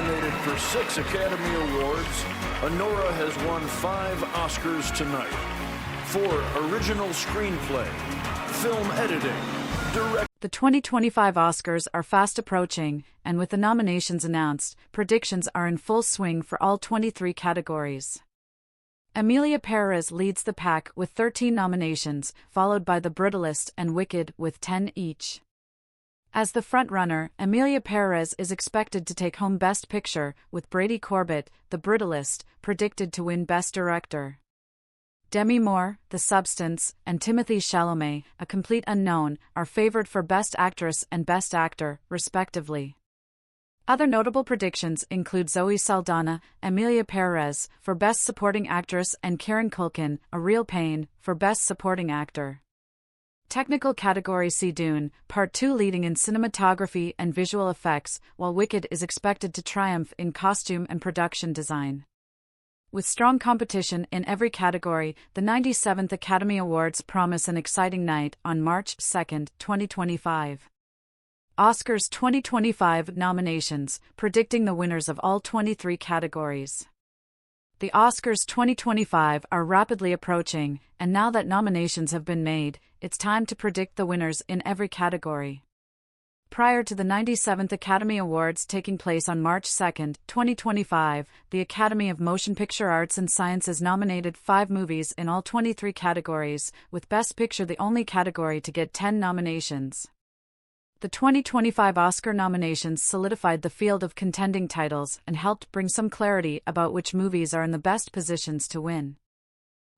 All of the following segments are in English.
nominated for 6 Academy Awards, Anora has won 5 Oscars tonight. For original screenplay, film editing, The 2025 Oscars are fast approaching, and with the nominations announced, predictions are in full swing for all 23 categories. Amelia Perez leads the pack with 13 nominations, followed by The Brutalist and Wicked with 10 each. As the frontrunner, Amelia Perez is expected to take home Best Picture, with Brady Corbet, The Brutalist, predicted to win Best Director. Demi Moore, The Substance, and Timothée Chalamet, A Complete Unknown, are favored for Best Actress and Best Actor, respectively. Other notable predictions include Zoe Saldana, Amelia Perez, for Best Supporting Actress and Kieran Culkin, A Real Pain, for Best Supporting Actor. Technical category see Dune, Part 2 leading in cinematography and visual effects, while Wicked is expected to triumph in costume and production design. With strong competition in every category, the 97th Academy Awards promise an exciting night on March 2, 2025. Oscars 2025 nominations, predicting the winners of all 23 categories. The Oscars 2025 are rapidly approaching, and now that nominations have been made, it's time to predict the winners in every category. Prior to the 97th Academy Awards taking place on March 2, 2025, the Academy of Motion Picture Arts and Sciences nominated 5 movies in all 23 categories, with Best Picture the only category to get 10 nominations. The 2025 Oscar nominations solidified the field of contending titles and helped bring some clarity about which movies are in the best positions to win.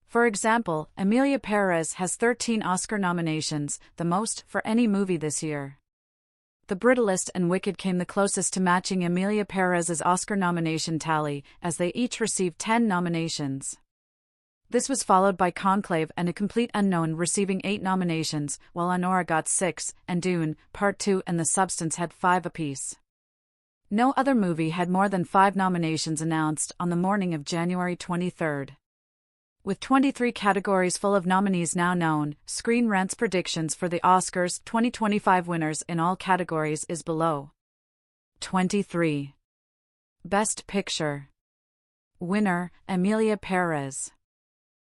For example, Amelia Perez has 13 Oscar nominations, the most for any movie this year. The Brutalist and Wicked came the closest to matching Amelia Perez's Oscar nomination tally, as they each received 10 nominations. This was followed by Conclave and A Complete Unknown receiving 8 nominations, while Anora got 6, and Dune, Part 2 and The Substance had 5 apiece. No other movie had more than 5 nominations announced on the morning of January 23. With 23 categories full of nominees now known, Screen Rant's predictions for the Oscars 2025 winners in all categories is below. 23. Best Picture. Winner, Amelia Perez.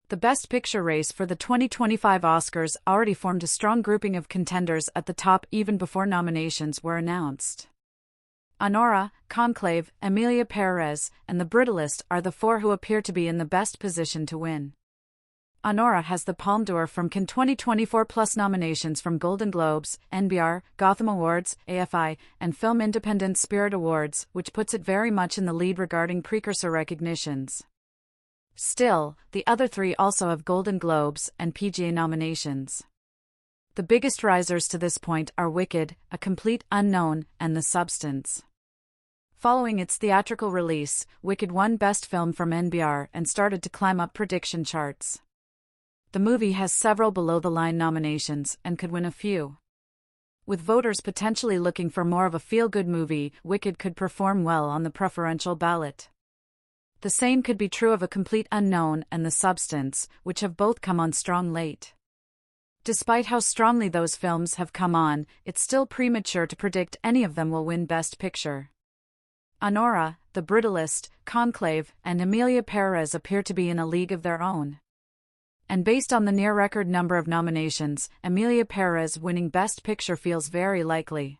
The Best Picture race for the 2025 Oscars already formed a strong grouping of contenders at the top even before nominations were announced. Anora, Conclave, Amelia Perez, and The Brutalist are the 4 who appear to be in the best position to win. Anora has the Palme d'Or from Cannes 2024 plus nominations from Golden Globes, NBR, Gotham Awards, AFI, and Film Independent Spirit Awards, which puts it very much in the lead regarding precursor recognitions. Still, the other 3 also have Golden Globes and PGA nominations. The biggest risers to this point are Wicked, A Complete Unknown, and The Substance. Following its theatrical release, Wicked won Best Film from NBR and started to climb up prediction charts. The movie has several below-the-line nominations and could win a few. With voters potentially looking for more of a feel-good movie, Wicked could perform well on the preferential ballot. The same could be true of A Complete Unknown and The Substance, which have both come on strong late. Despite how strongly those films have come on, it's still premature to predict any of them will win Best Picture. Anora, The Brutalist, Conclave, and Amelia Perez appear to be in a league of their own. And based on the near-record number of nominations, Amelia Perez winning Best Picture feels very likely.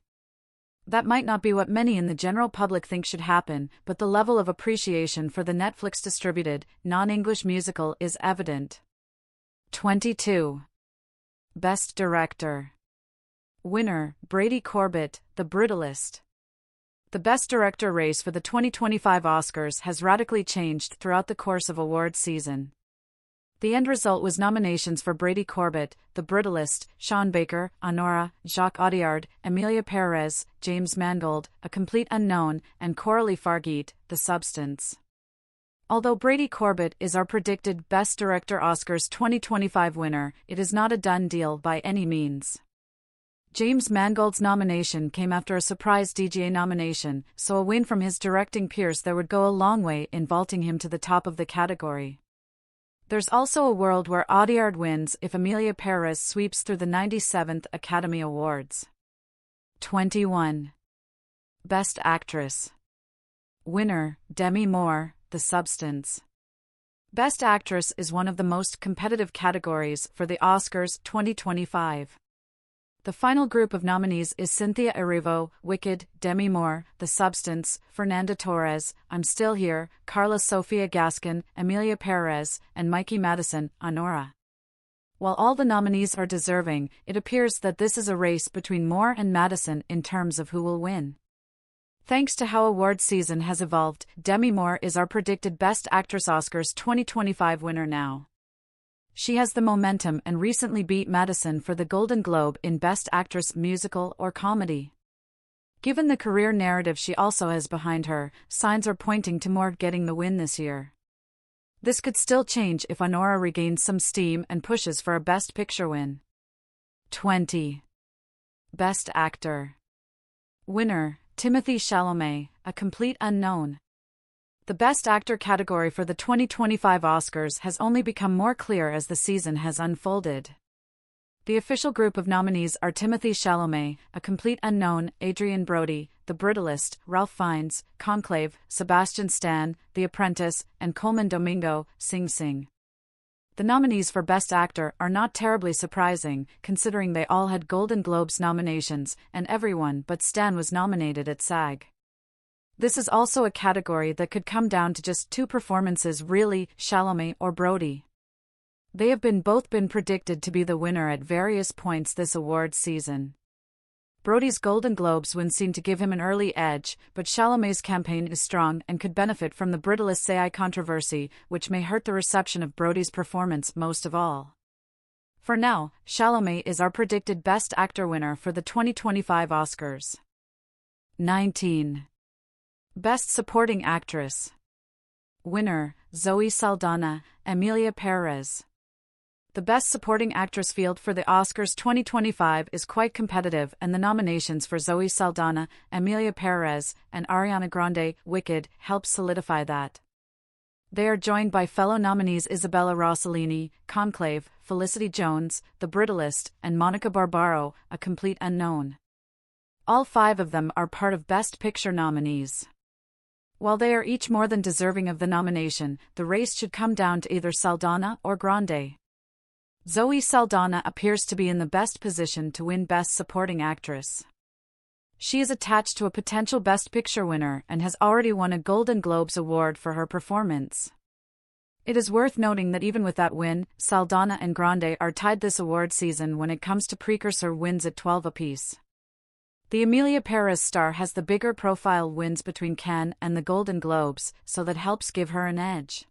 That might not be what many in the general public think should happen, but the level of appreciation for the Netflix-distributed, non-English musical is evident. 22. Best Director. Winner, Brady Corbet, The Brutalist. The Best Director race for the 2025 Oscars has radically changed throughout the course of award season. The end result was nominations for Brady Corbet, The Brutalist, Sean Baker, Anora, Jacques Audiard, Amelia Perez, James Mangold, A Complete Unknown, and Coralie Fargeet, The Substance. Although Brady Corbet is our predicted Best Director Oscars 2025 winner, it is not a done deal by any means. James Mangold's nomination came after a surprise DGA nomination, so a win from his directing peers there would go a long way in vaulting him to the top of the category. There's also a world where Audiard wins if Amelia Perez sweeps through the 97th Academy Awards. 21. Best Actress. Winner, Demi Moore, The Substance. Best Actress is one of the most competitive categories for the Oscars 2025. The final group of nominees is Cynthia Erivo, Wicked, Demi Moore, The Substance, Fernanda Torres, I'm Still Here, Carla Sofia Gaskin, Amelia Perez, and Mikey Madison, Anora. While all the nominees are deserving, it appears that this is a race between Moore and Madison in terms of who will win. Thanks to how award season has evolved, Demi Moore is our predicted Best Actress Oscars 2025 winner now. She has the momentum and recently beat Madison for the Golden Globe in Best Actress Musical or Comedy. Given the career narrative she also has behind her, signs are pointing to Moore getting the win this year. This could still change if Anora regains some steam and pushes for a Best Picture win. 20. Best Actor. Winner, Timothée Chalamet, A Complete Unknown. The Best Actor category for the 2025 Oscars has only become more clear as the season has unfolded. The official group of nominees are Timothée Chalamet, A Complete Unknown, Adrien Brody, The Brutalist, Ralph Fiennes, Conclave, Sebastian Stan, The Apprentice, and Colman Domingo, Sing Sing. The nominees for Best Actor are not terribly surprising, considering they all had Golden Globes nominations, and everyone but Stan was nominated at SAG. This is also a category that could come down to just two performances really, Chalamet or Brody. They have both been predicted to be the winner at various points this award season. Brody's Golden Globes win seem to give him an early edge, but Chalamet's campaign is strong and could benefit from the Brutalist AI controversy, which may hurt the reception of Brody's performance most of all. For now, Chalamet is our predicted Best Actor winner for the 2025 Oscars. 19. Best Supporting Actress. Winner, Zoe Saldana, Amelia Perez. The Best Supporting Actress field for the Oscars 2025 is quite competitive, and the nominations for Zoe Saldana, Amelia Perez, and Ariana Grande, Wicked, help solidify that. They are joined by fellow nominees Isabella Rossellini, Conclave, Felicity Jones, The Brutalist, and Monica Barbaro, A Complete Unknown. All five of them are part of Best Picture nominees. While they are each more than deserving of the nomination, the race should come down to either Saldana or Grande. Zoe Saldana appears to be in the best position to win Best Supporting Actress. She is attached to a potential Best Picture winner and has already won a Golden Globes award for her performance. It is worth noting that even with that win, Saldana and Grande are tied this award season when it comes to precursor wins at 12 apiece. The Amelia Perez star has the bigger profile wins between Cannes and the Golden Globes, so that helps give her an edge.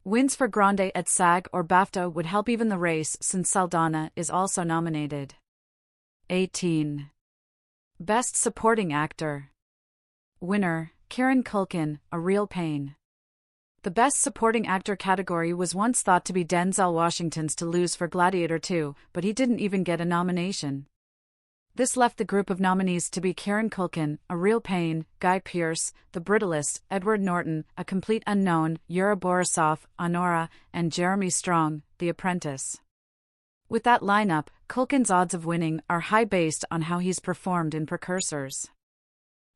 Wins for Grande at SAG or BAFTA would help even the race since Saldana is also nominated. 18. Best Supporting Actor. Winner, Kieran Culkin, A Real Pain. The Best Supporting Actor category was once thought to be Denzel Washington's to lose for Gladiator 2, but he didn't even get a nomination. This left the group of nominees to be Kieran Culkin, A Real Pain, Guy Pearce, The Brutalist, Edward Norton, A Complete Unknown, Yura Borisov, Anora, and Jeremy Strong, The Apprentice. With that lineup, Culkin's odds of winning are high based on how he's performed in Precursors.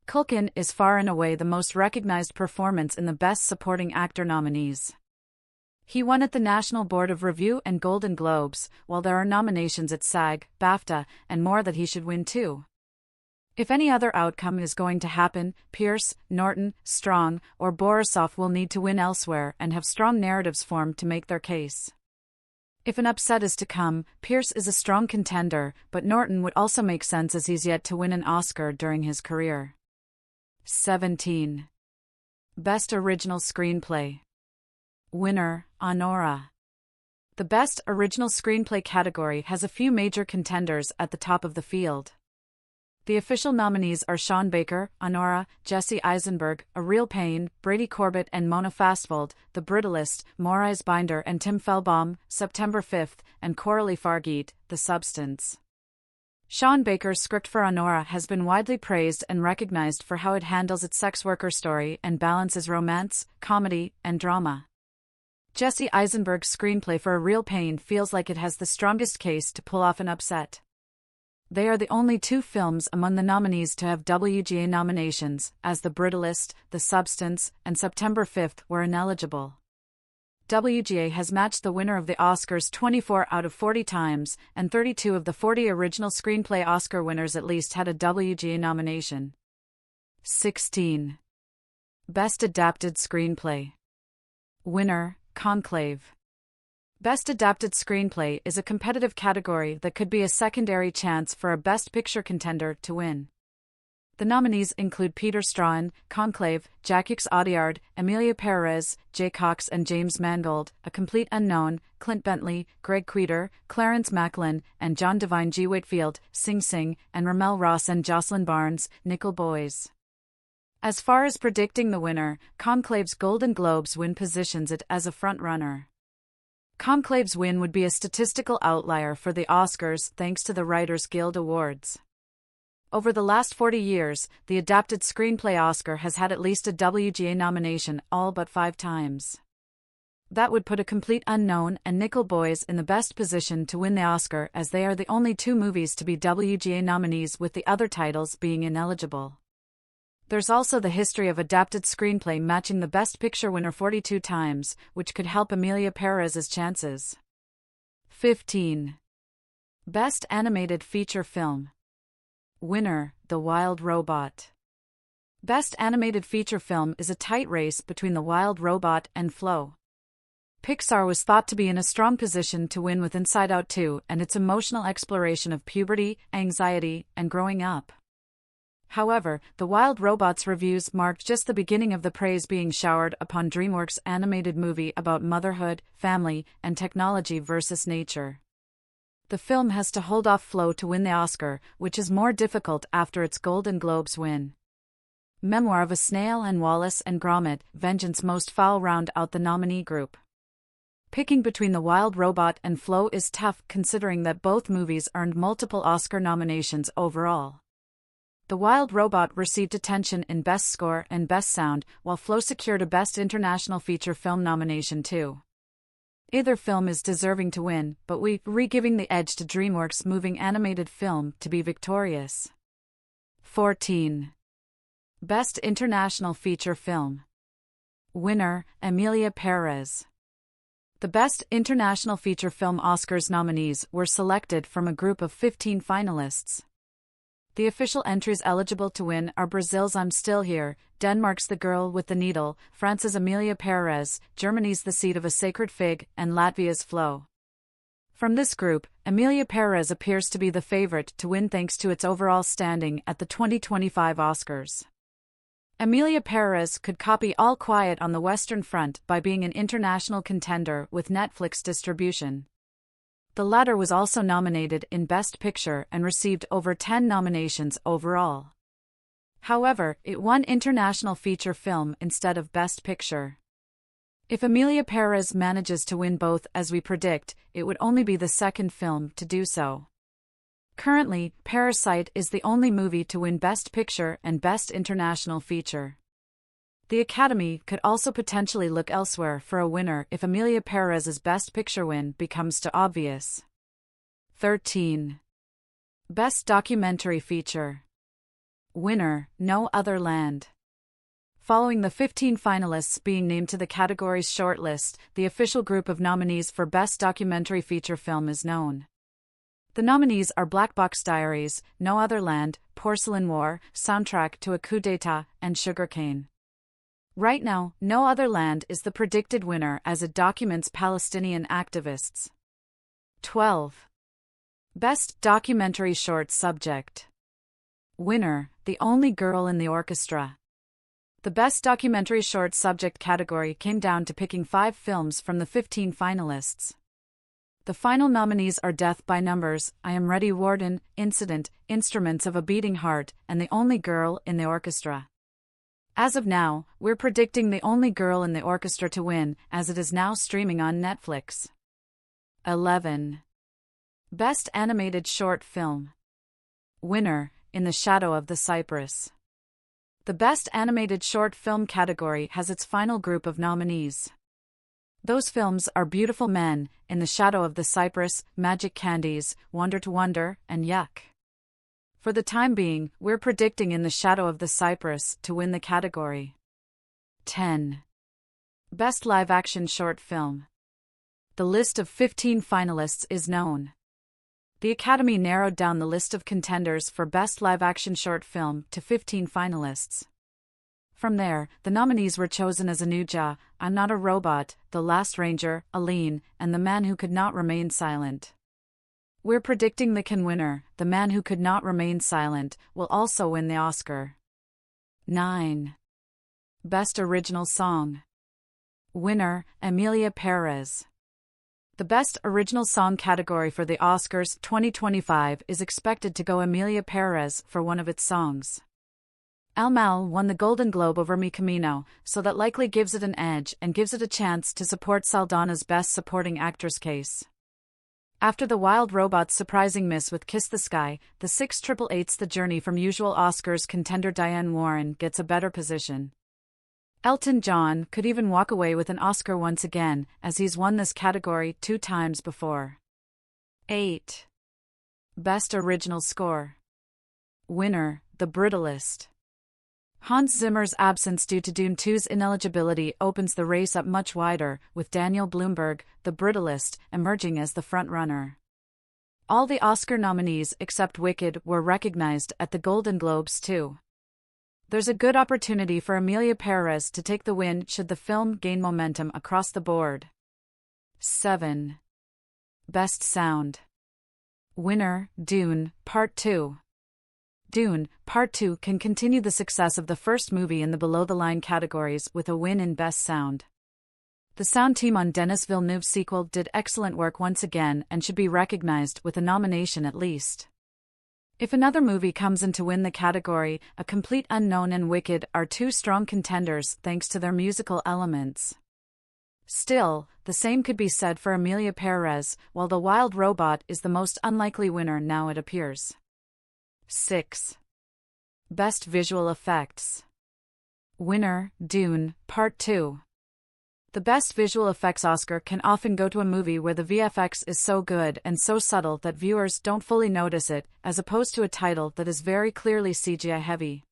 Culkin is far and away the most recognized performance in the Best Supporting Actor nominees. He won at the National Board of Review and Golden Globes, while there are nominations at SAG, BAFTA, and more that he should win too. If any other outcome is going to happen, Pearce, Norton, Strong, or Borisov will need to win elsewhere and have strong narratives formed to make their case. If an upset is to come, Pearce is a strong contender, but Norton would also make sense as he's yet to win an Oscar during his career. 17. Best Original Screenplay. Winner, Anora. The Best Original Screenplay category has a few major contenders at the top of the field. The official nominees are Sean Baker, Anora, Jesse Eisenberg, A Real Pain, Brady Corbett and Mona Fastvold, The Brutalist, Maurice Binder and Tim Fellbaum, September 5th, and Coralie Fargeet, The Substance. Sean Baker's script for Anora has been widely praised and recognized for how it handles its sex worker story and balances romance, comedy, and drama. Jesse Eisenberg's screenplay for A Real Pain feels like it has the strongest case to pull off an upset. They are the only two films among the nominees to have WGA nominations, as The Brutalist, The Substance, and September 5th were ineligible. WGA has matched the winner of the Oscars 24 out of 40 times, and 32 of the 40 original screenplay Oscar winners at least had a WGA nomination. 16. Best Adapted Screenplay. Winner, Conclave. Best Adapted Screenplay is a competitive category that could be a secondary chance for a Best Picture contender to win. The nominees include Peter Strahan, Conclave, Jacques Audiard, Amelia Perez, Jay Cox and James Mangold, A Complete Unknown, Clint Bentley, Greg Queter, Clarence Macklin, and John Devine G. Whitfield, Sing Sing, and Ramel Ross and Jocelyn Barnes, Nickel Boys. As far as predicting the winner, Conclave's Golden Globes win positions it as a frontrunner. Conclave's win would be a statistical outlier for the Oscars thanks to the Writers Guild Awards. Over the last 40 years, the Adapted Screenplay Oscar has had at least a WGA nomination all but 5 times. That would put A Complete Unknown and Nickel Boys in the best position to win the Oscar, as they are the only 2 movies to be WGA nominees, with the other titles being ineligible. There's also the history of Adapted Screenplay matching the Best Picture winner 42 times, which could help Amelia Perez's chances. 15. Best Animated Feature Film. Winner, The Wild Robot. Best Animated Feature Film is a tight race between The Wild Robot and Flow. Pixar was thought to be in a strong position to win with Inside Out 2 and its emotional exploration of puberty, anxiety, and growing up. However, The Wild Robot's reviews marked just the beginning of the praise being showered upon DreamWorks' animated movie about motherhood, family, and technology versus nature. The film has to hold off Flow to win the Oscar, which is more difficult after its Golden Globes win. Memoir of a Snail and Wallace and Gromit, Vengeance Most Foul round out the nominee group. Picking between The Wild Robot and Flow is tough considering that both movies earned multiple Oscar nominations overall. The Wild Robot received attention in Best Score and Best Sound, while Flow secured a Best International Feature Film nomination too. Either film is deserving to win, but we're giving the edge to DreamWorks' moving animated film to be victorious. 14. Best International Feature Film. Winner, Amelia Perez. The Best International Feature Film Oscars nominees were selected from a group of 15 finalists. The official entries eligible to win are Brazil's I'm Still Here, Denmark's The Girl with the Needle, France's Amelia Perez, Germany's The Seed of a Sacred Fig, and Latvia's Flow. From this group, Amelia Perez appears to be the favorite to win thanks to its overall standing at the 2025 Oscars. Amelia Perez could copy All Quiet on the Western Front by being an international contender with Netflix distribution. The latter was also nominated in Best Picture and received over 10 nominations overall. However, it won International Feature Film instead of Best Picture. If Amelia Perez manages to win both as we predict, it would only be the second film to do so. Currently, Parasite is the only movie to win Best Picture and Best International Feature. The Academy could also potentially look elsewhere for a winner if Amelia Perez's Best Picture win becomes too obvious. 13. Best Documentary Feature. Winner, No Other Land. Following the 15 finalists being named to the category's shortlist, the official group of nominees for Best Documentary Feature Film is known. The nominees are Black Box Diaries, No Other Land, Porcelain War, Soundtrack to a Coup d'etat, and Sugarcane. Right now, No Other Land is the predicted winner as it documents Palestinian activists. 12. Best Documentary Short Subject. Winner, The Only Girl in the Orchestra. The Best Documentary Short Subject category came down to picking 5 films from the 15 finalists. The final nominees are Death by Numbers, I Am Ready Warden, Incident, Instruments of a Beating Heart, and The Only Girl in the Orchestra. As of now, we're predicting The Only Girl in the Orchestra to win, as it is now streaming on Netflix. 11. Best Animated Short Film. Winner, In the Shadow of the Cypress. The Best Animated Short Film category has its final group of nominees. Those films are Beautiful Men, In the Shadow of the Cypress, Magic Candies, Wonder to Wonder, and Yuck. For the time being, we're predicting In the Shadow of the Cypress to win the category. 10. Best Live-Action Short Film. The list of 15 finalists is known. The Academy narrowed down the list of contenders for Best Live-Action Short Film to 15 finalists. From there, the nominees were chosen as Anuja, I'm Not a Robot, The Last Ranger, Aline, and The Man Who Could Not Remain Silent. We're predicting the winner, The Man Who Could Not Remain Silent, will also win the Oscar. 9. Best Original Song. Winner, Amelia Perez. The Best Original Song category for the Oscars 2025 is expected to go Amelia Perez for one of its songs. El Mal won the Golden Globe over Mi Camino, so that likely gives it an edge and gives it a chance to support Saldana's Best Supporting Actress case. After the Wild Robot's surprising miss with Kiss the Sky, the 688's The Journey from usual Oscars contender Diane Warren gets a better position. Elton John could even walk away with an Oscar once again, as he's won this category 2 times before. 8. Best Original Score. Winner, The Brutalist. Hans Zimmer's absence due to Dune 2's ineligibility opens the race up much wider, with Daniel Blumberg, The Brutalist, emerging as the frontrunner. All the Oscar nominees except Wicked were recognized at the Golden Globes too. There's a good opportunity for Amelia Perez to take the win should the film gain momentum across the board. 7. Best Sound. Winner, Dune, Part 2. Dune, Part 2 can continue the success of the first movie in the below-the-line categories with a win in Best Sound. The sound team on Denis Villeneuve's sequel did excellent work once again and should be recognized with a nomination at least. If another movie comes in to win the category, A Complete Unknown and Wicked are 2 strong contenders thanks to their musical elements. Still, the same could be said for Amelia Perez, while The Wild Robot is the most unlikely winner now it appears. 6. Best Visual Effects. Winner, Dune, Part 2. The Best Visual Effects Oscar can often go to a movie where the VFX is so good and so subtle that viewers don't fully notice it, as opposed to a title that is very clearly CGI-heavy.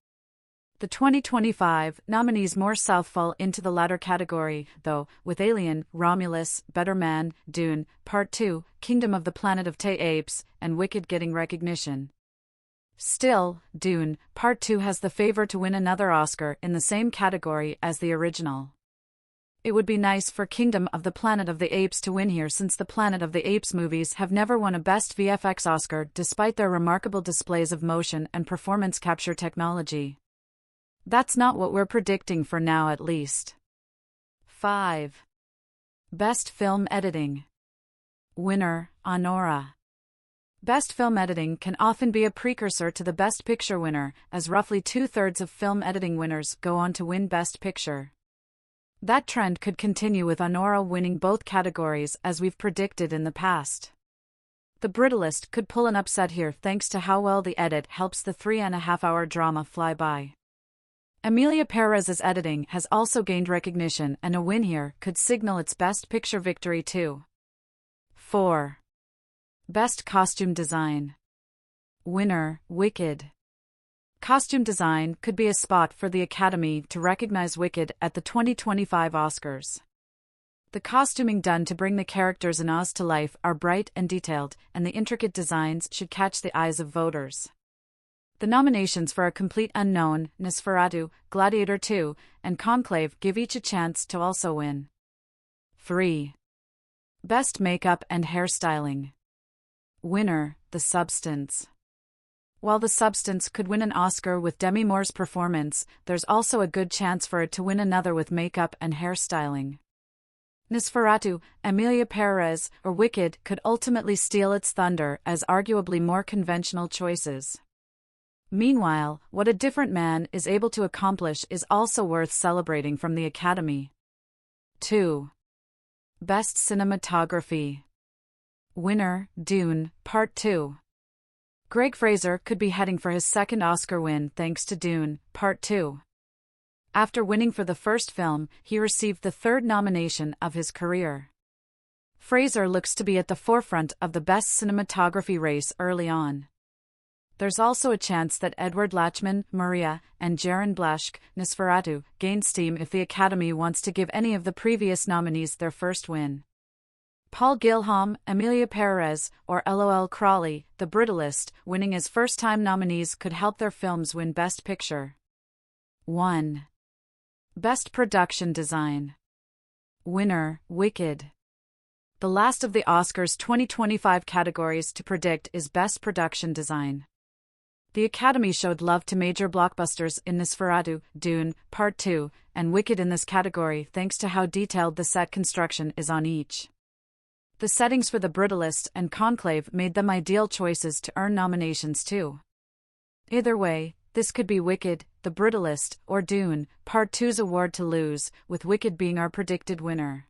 The 2025 nominees more south fall into the latter category, though, with Alien, Romulus, Better Man, Dune, Part 2, Kingdom of the Planet of the Apes, and Wicked getting recognition. Still, Dune, Part 2 has the favor to win another Oscar in the same category as the original. It would be nice for Kingdom of the Planet of the Apes to win here, since the Planet of the Apes movies have never won a Best VFX Oscar despite their remarkable displays of motion and performance capture technology. That's not what we're predicting for now, at least. 5. Best Film Editing. Winner, Honora. Best Film Editing can often be a precursor to the Best Picture winner, as roughly 2/3 of film editing winners go on to win Best Picture. That trend could continue with Honora winning both categories as we've predicted in the past. The Brutalist could pull an upset here thanks to how well the edit helps the 3.5-hour drama fly by. Amelia Perez's editing has also gained recognition, and a win here could signal its Best Picture victory too. 4. Best Costume Design. Winner, Wicked. Costume design could be a spot for the Academy to recognize Wicked at the 2025 Oscars. The costuming done to bring the characters in Oz to life are bright and detailed, and the intricate designs should catch the eyes of voters. The nominations for A Complete Unknown, Nosferatu, Gladiator 2, and Conclave give each a chance to also win. 3. Best Makeup and Hairstyling. Winner, The Substance. While The Substance could win an Oscar with Demi Moore's performance, there's also a good chance for it to win another with makeup and hairstyling. Nosferatu, Amelia Perez, or Wicked could ultimately steal its thunder as arguably more conventional choices. Meanwhile, what a different man is able to accomplish is also worth celebrating from the Academy. 2. Best Cinematography. Winner, Dune, Part 2. Greg Fraser could be heading for his second Oscar win thanks to Dune, Part 2. After winning for the first film, he received the 3rd nomination of his career. Fraser looks to be at the forefront of the Best Cinematography race early on. There's also a chance that Edward Lachman, Maria, and Jaron Blaschke, Nosferatu, gain steam if the Academy wants to give any of the previous nominees their first win. Paul Gilham, Amelia Perez, or LOL Crawley, The Brutalist, winning as first-time nominees could help their films win Best Picture. 1. Best Production Design. Winner, Wicked. The last of the Oscars' 2025 categories to predict is Best Production Design. The Academy showed love to major blockbusters in Nosferatu, Dune, Part 2, and Wicked in this category thanks to how detailed the set construction is on each. The settings for The Brutalist and Conclave made them ideal choices to earn nominations too. Either way, this could be Wicked, The Brutalist, or Dune, Part 2's award to lose, with Wicked being our predicted winner.